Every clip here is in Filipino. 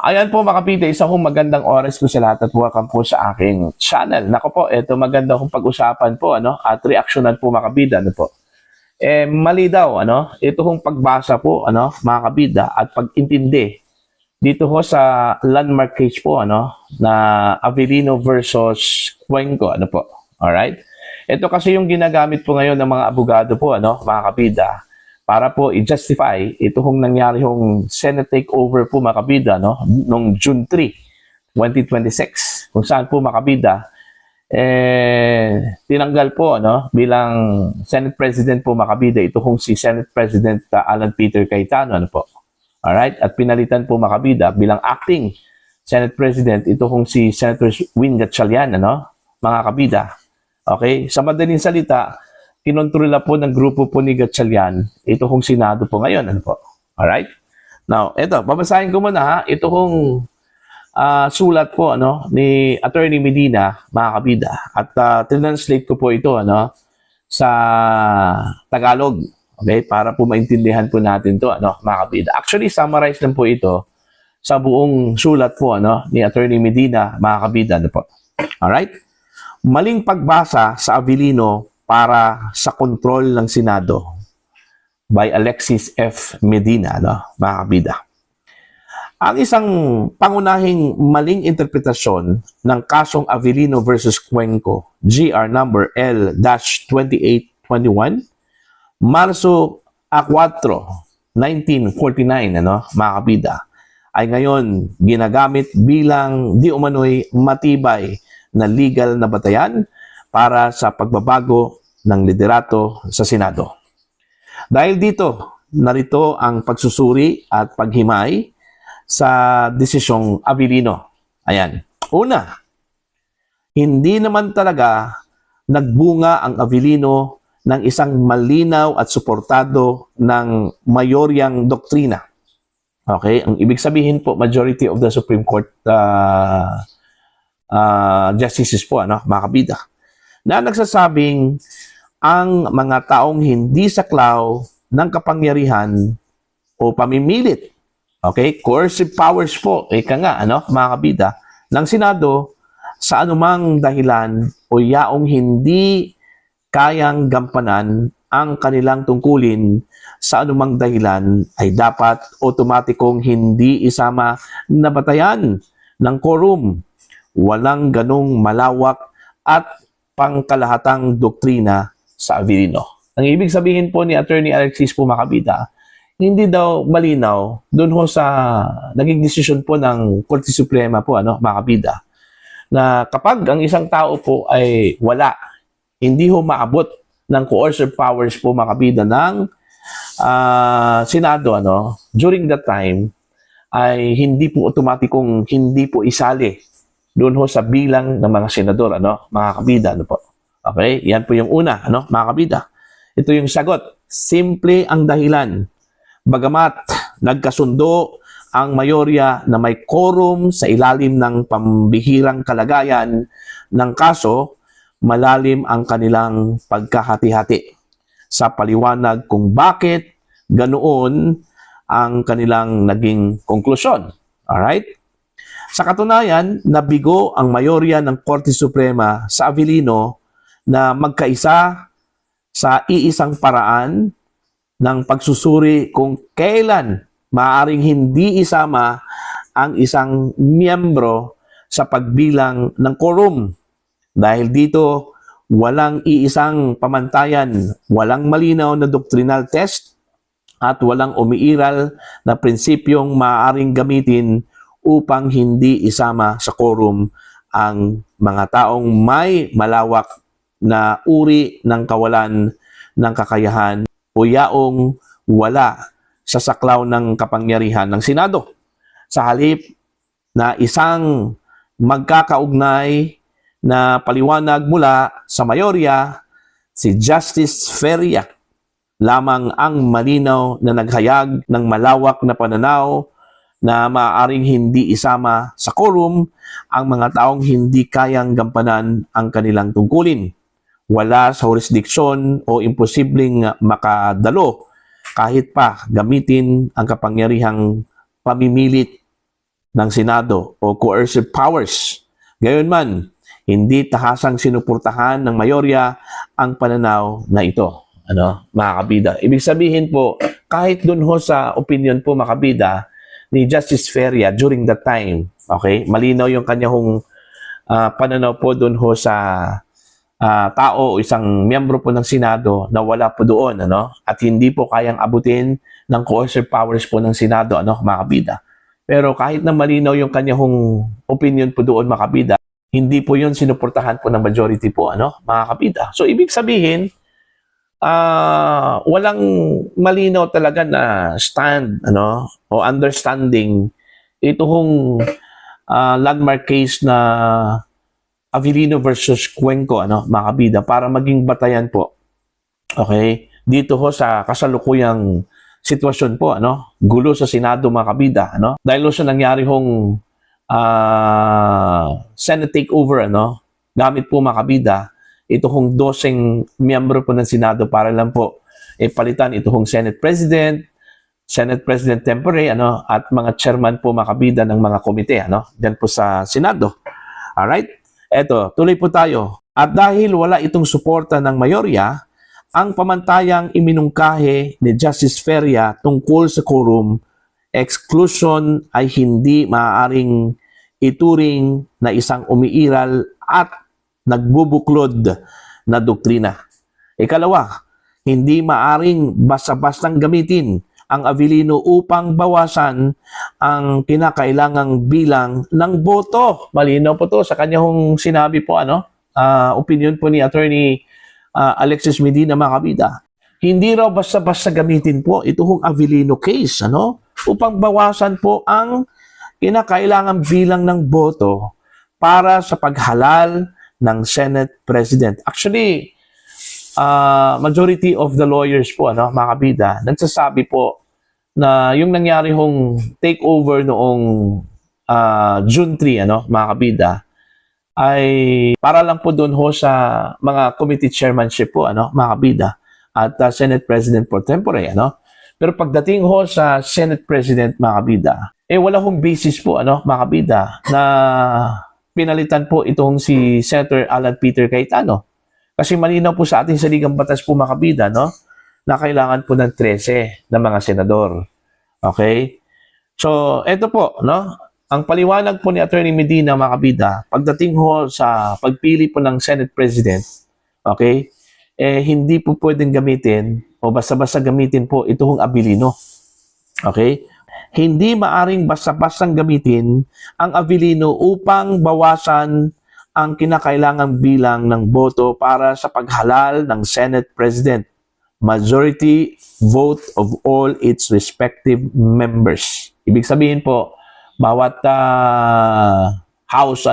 Ayan po mga kapita, isa kong magandang oras po sa lahat at welcome po sa aking channel. Nako po, ito maganda kong pag-usapan po at reaksyonan po mga kabida. Po? Mali daw, ito kong pagbasa po mga kabida at pag-intindi dito ho sa landmark case po na Avellino versus Cuenco po. Alright? Ito kasi yung ginagamit po ngayon ng mga abogado po mga kabida para po i-justify ito hong nangyari hong Senate takeover po mga kabida noong June 3, 2026 kung saan po mga kabida tinanggal po bilang Senate President po mga kabida ito hong si Senate President Alan Peter Cayetano po. Alright? At pinalitan po mga kabida bilang acting Senate President ito hong si Senator Win Gatchalian mga kabida. Okay? Sa madaling salita, kinontrola po ng grupo po ni Gatchalian ito kong Senado po ngayon. Po? Alright? Now, ito, babasahin ko muna ha. Ito kong sulat po ni Attorney Medina, mga kabida. At translate ko po ito sa Tagalog. Okay? Para po maintindihan po natin to mga kabida. Actually, summarize lang po ito sa buong sulat po ni Attorney Medina, mga kabida. Po? Alright? Maling pagbasa sa Avellino para sa kontrol ng Senado by Alexis F. Medina, mga kabida. Ang isang pangunahing maling interpretasyon ng kasong Avellino versus Cuenco, GR number L-2821, Marso 4, 1949, mga kabida, ay ngayon ginagamit bilang di umano'y matibay na legal na batayan para sa pagbabago ng liderato sa Senado. Dahil dito, narito ang pagsusuri at paghimay sa desisyong Avellino. Ayan. Una, hindi naman talaga nagbunga ang Avellino ng isang malinaw at suportado ng mayoryang doktrina. Okay? Ang ibig sabihin po, majority of the Supreme Court justices po, mga kabida, na nagsasabing ang mga taong hindi saklaw ng kapangyarihan o pamimilit, okay, coercive powers po, ika nga, mga kabida, ng Senado sa anumang dahilan o yaong hindi kayang gampanan ang kanilang tungkulin sa anumang dahilan ay dapat otomatikong hindi isama na batayan ng quorum. Walang ganong malawak at pangkalahatang doktrina sa Avellino. Ang ibig sabihin po ni Attorney Alexis po mga kabida, hindi daw malinaw doon ho sa naging desisyon po ng Korte Suprema po mga kabida, na kapag ang isang tao po ay wala, hindi ho maabot ng coercive powers po mga kabida ng Senado during that time, ay hindi po otomatikong hindi po isali doon ho sa bilang ng mga senador, mga kabida, po. Okay? Yan po yung una, mga kabida. Ito yung sagot. Simple ang dahilan. Bagamat nagkasundo ang mayorya na may quorum sa ilalim ng pambihirang kalagayan ng kaso, malalim ang kanilang pagkahati-hati sa paliwanag kung bakit ganoon ang kanilang naging konklusyon. Alright? Sa katunayan, nabigo ang mayorya ng Korte Suprema sa Avellino na magkaisa sa iisang paraan ng pagsusuri kung kailan maaaring hindi isama ang isang miyembro sa pagbilang ng quorum. Dahil dito, walang iisang pamantayan, walang malinaw na doctrinal test, at walang umiiral na prinsipyong maaaring gamitin upang hindi isama sa quorum ang mga taong may malawak na uri ng kawalan ng kakayahan o yaong wala sa saklaw ng kapangyarihan ng Senado. Sa halip na isang magkakaugnay na paliwanag mula sa mayorya, si Justice Feria lamang ang malinaw na naghayag ng malawak na pananaw na maaaring hindi isama sa quorum ang mga taong hindi kayang gampanan ang kanilang tungkulin. Wala sa jurisdiksyon o imposibleng makadalo kahit pa gamitin ang kapangyarihang pamimilit ng Senado o coercive powers. Gayunman, hindi tahasang sinuportahan ng mayorya ang pananaw na ito. Mga kabida. Ibig sabihin po, kahit dun ho sa opinion po, mga kabida, ni Justice Feria during that time, okay, malinaw yung kanyang pananaw po dun ho sa tao o isang miyembro po ng Senado na wala po doon, at hindi po kayang abutin ng coercive powers po ng Senado, mga kabida. Pero kahit na malinaw yung kanyang opinion po doon, mga kabida, hindi po yun sinuportahan po ng majority po, mga kabida. So, ibig sabihin, walang malinaw talaga na stand, o understanding ito hong landmark case na Avellino versus Cuenco, mga kabida, para maging batayan po. Okay? Dito ho sa kasalukuyang sitwasyon po, gulo sa Senado, mga kabida, dahil sa nangyari hong Senate takeover, gamit po, mga kabida, ito hong 12 miyembro po ng Senado para lang po palitan ito hong Senate President Tempore, at mga chairman po, mga kabida, ng mga komite, dyan po sa Senado. Alright? Eto, tuloy po tayo. At dahil wala itong suporta ng mayorya, ang pamantayang iminungkahe ni Justice Feria tungkol sa quorum exclusion ay hindi maaaring ituring na isang umiiral at nagbubuklod na doktrina. Ikalawa, hindi maaring basta-bastang gamitin ang Avellino upang bawasan ang kinakailangang bilang ng boto. Malinaw po to sa kanyang sinabi po, opinion po ni Attorney Alexis Medina, mga kabida. Hindi raw basta-basta gamitin po itong Avellino case, upang bawasan po ang kinakailangang bilang ng boto para sa paghalal ng Senate President. Actually, majority of the lawyers po, mga kabida, nagsasabi po na yung nangyari hong takeover noong June 3, mga kabida, ay para lang po doon ho sa mga committee chairmanship po, mga kabida, at Senate President pro tempore, Pero pagdating ho sa Senate President, mga kabida, wala hong basis po, mga kabida, na pinalitan po itong si Senator Alan Peter Cayetano. Kasi malinaw po sa ating saligang batas po, mga kabida, na kailangan po ng 13 na mga senador. Okay? So, eto po, ang paliwanag po ni Attorney Medina, mga kabida, pagdating ho sa pagpili po ng Senate President, okay, hindi po pwedeng gamitin o basta-basta gamitin po itong Avellino. Okay? Hindi maaring basta-bastang gamitin ang Avellino upang bawasan ang kinakailangang bilang ng boto para sa paghalal ng Senate President. Majority vote of all its respective members. Ibig sabihin po, bawat House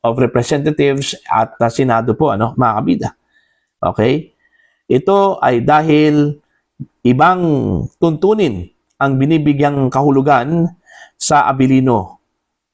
of Representatives at Senado po, mga kabida. Okay? Ito ay dahil ibang tuntunin ang binibigyang kahulugan sa Avellino.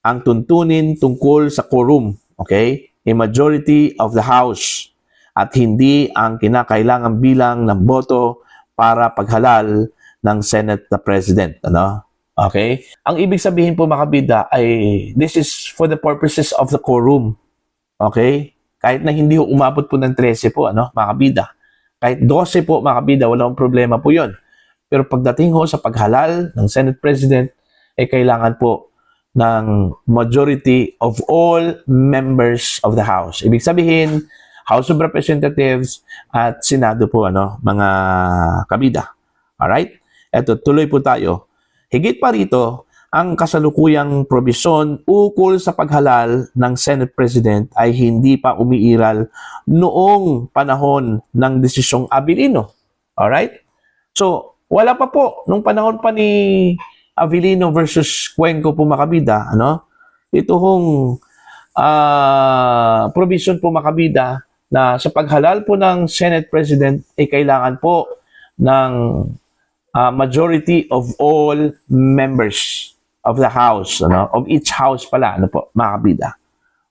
Ang tuntunin tungkol sa quorum, okay? A majority of the House at hindi ang kinakailangang bilang ng boto para paghalal ng Senate President, Okay? Ang ibig sabihin po, mga kabida, ay this is for the purposes of the quorum. Okay? Kahit na hindi umabot po ng 13 po, mga kabida. Kahit 12 po, mga kabida, walang problema po yon. Pero pagdating ho sa paghalal ng Senate President, kailangan po ng majority of all members of the House. Ibig sabihin, House of Representatives at Senado po, mga kabida. Alright? Eto, tuloy po tayo. Higit pa rito, ang kasalukuyang probisyon ukol sa paghalal ng Senate President ay hindi pa umiiral noong panahon ng desisyong Avellino. Alright? So, wala pa po, nung panahon pa ni Avellino versus Cuenco po, mga kabida, ito hong provision po, mga kabida, na sa paghalal po ng Senate President ay kailangan po ng majority of all members of the House, of each House pala, mga kabida.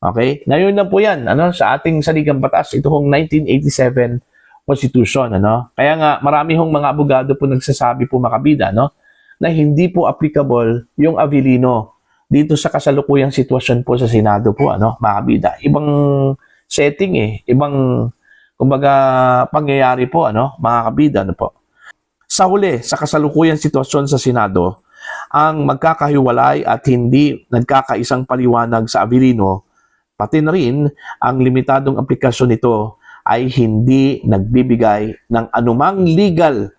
Okay? Ngayon na po yan, sa ating saligang batas, ito hong 1987 Constitution, Kaya nga, marami hong mga abogado po nagsasabi po, mga kabida, na hindi po applicable yung Avellino dito sa kasalukuyang sitwasyon po sa Senado po, mga kabida. Ibang setting ibang kumbaga pangyayari po, mga kabida, po. Sa huli, sa kasalukuyang sitwasyon sa Senado, ang magkakahiwalay at hindi nagkakaisang paliwanag sa Avellino, pati na rin ang limitadong aplikasyon nito ay hindi nagbibigay ng anumang legal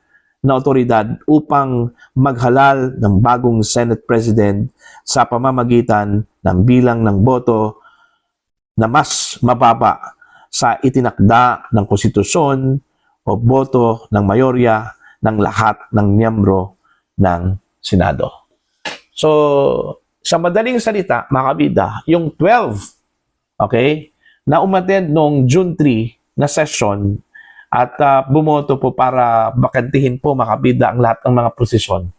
na otoridad upang maghalal ng bagong Senate President sa pamamagitan ng bilang ng boto na mas mababa sa itinakda ng konstitusyon o boto ng mayorya ng lahat ng miyembro ng Senado. So, sa madaling salita, mga kabida, yung 12, na umattend noong June 3 na session at bumoto po para bakantihin po, mga kabida, ang lahat ng mga posisyon.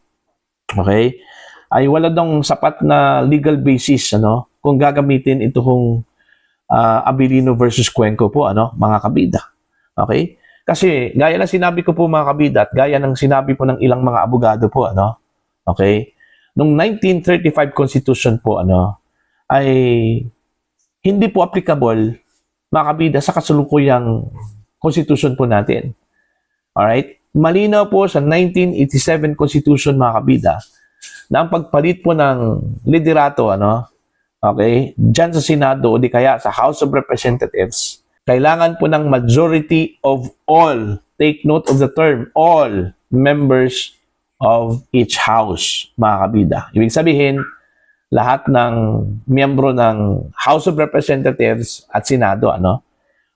Ay wala dong sapat na legal basis kung gagamitin itong Avellino versus Cuenco po, mga kabida. Kasi gaya ng sinabi ko po, mga kabida, at gaya ng sinabi po ng ilang mga abogado po, noong 1935 Constitution po, ay hindi po applicable, mga kabida, sa kasalukuyang Constitution po natin. Alright? Malinaw po sa 1987 Constitution, mga kabida, na ang pagpalit po ng liderato, dyan sa Senado o di kaya sa House of Representatives, kailangan po ng majority of all, take note of the term, all members of each house, mga kabida. Ibig sabihin, lahat ng miyembro ng House of Representatives at Senado,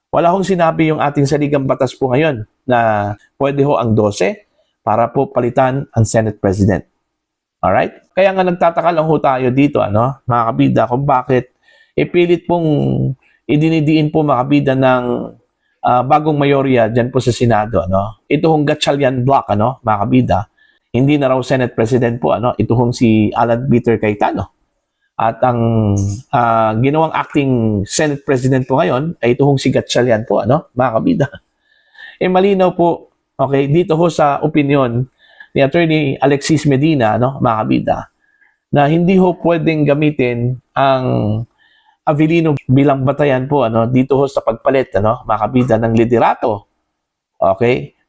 wala hong sinabi yung ating saligang batas po ngayon na pwede ho ang 12 para po palitan ang Senate President. Alright? Kaya nga nagtataka lang ho tayo dito, mga kabida, kung bakit ipilit pong idinidiin po, mga kabida, ng bagong mayorya dyan po sa Senado. Ito hong Gatchalian Block, mga kabida. Hindi na raw Senate President po. Ito hong si Alan Peter Cayetano. At ang ginawang acting Senate President po ngayon ay ito hong si Gatchalian po, mga kabida. Malinaw po, dito ho sa opinion ni Attorney Alexis Medina, mga kabida, na hindi ho pwedeng gamitin ang Avellino bilang batayan po, dito ho sa pagpalit, mga kabida, ng liderato.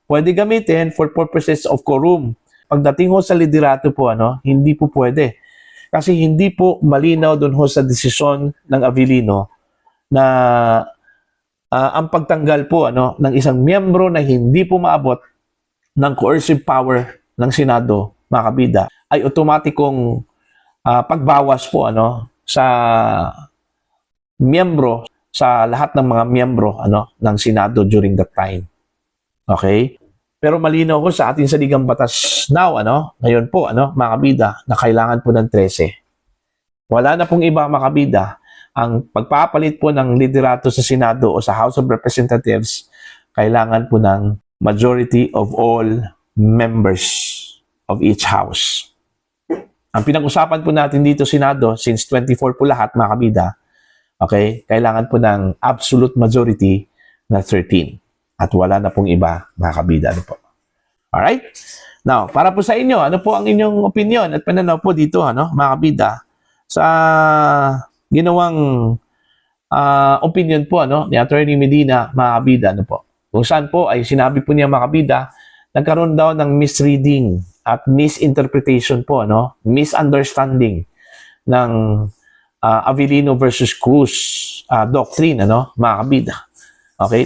Pwede gamitin for purposes of quorum. Pagdating ho sa liderato po, hindi po pwede. Kasi hindi po malinaw doon ho sa desisyon ng Avellino na ang pagtanggal po ng isang miyembro na hindi po maabot ng coercive power ng Senado, mga kabida, ay otomatikong pagbawas po sa miyembro, sa lahat ng mga miyembro ng Senado during that time. Pero malinaw ko sa ating saligang batas now, ngayon po, mga kabida, na kailangan po ng 13. Wala na pong iba, mga kabida, ang pagpapalit po ng liderato sa Senado o sa House of Representatives, kailangan po ng majority of all members of each house. Ang pinag-usapan po natin dito, Senado, since 24 po lahat, mga kabida, kailangan po ng absolute majority na 13. At wala na pong iba, mga kabida. Po. Alright? Now, para po sa inyo, ano po ang inyong opinion at pananaw po dito, mga kabida, sa ginawang opinion po ni Attorney Medina, mga kabida, po. Kung saan po ay sinabi po niya, mga kabida, nagkaroon daw ng misreading at misinterpretation po, misunderstanding ng Avellino versus Cruz doctrine, mga kabida.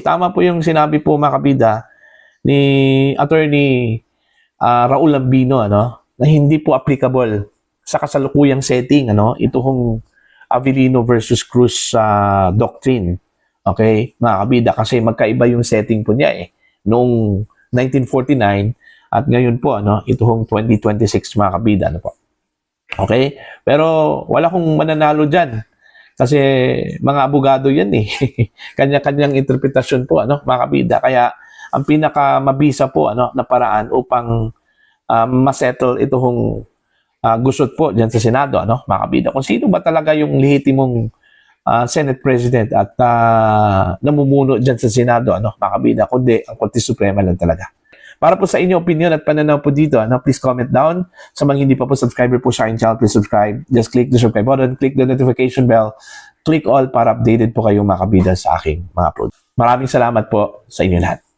Tama po yung sinabi po, mga kabida, ni Attorney Raul Lambino, na hindi po applicable sa kasalukuyang setting, ito hong Avellino versus Cruz doctrine. Mga kabida, kasi magkaiba yung setting po niya noong 1949 at ngayon po, ito hong 2026, mga kabida, po. Pero wala kong mananalo dyan. Kasi mga abogado yan Kanya-kanyang interpretasyon po, mga kabida. Kaya ang pinakamabisa po na paraan upang masettle itong gusot po dyan sa Senado, mga kabida. Kung sino ba talaga yung lehitimong Senate President at namumuno dyan sa Senado, mga kabida, kundi ang Korte Suprema lang talaga. Para po sa inyong opinion at pananaw po dito, please comment down. Sa mga hindi pa po subscriber po sa aking channel, please subscribe. Just click the subscribe button, click the notification bell, click all para updated po kayong mga kabida sa aking mga upload. Maraming salamat po sa inyo lahat.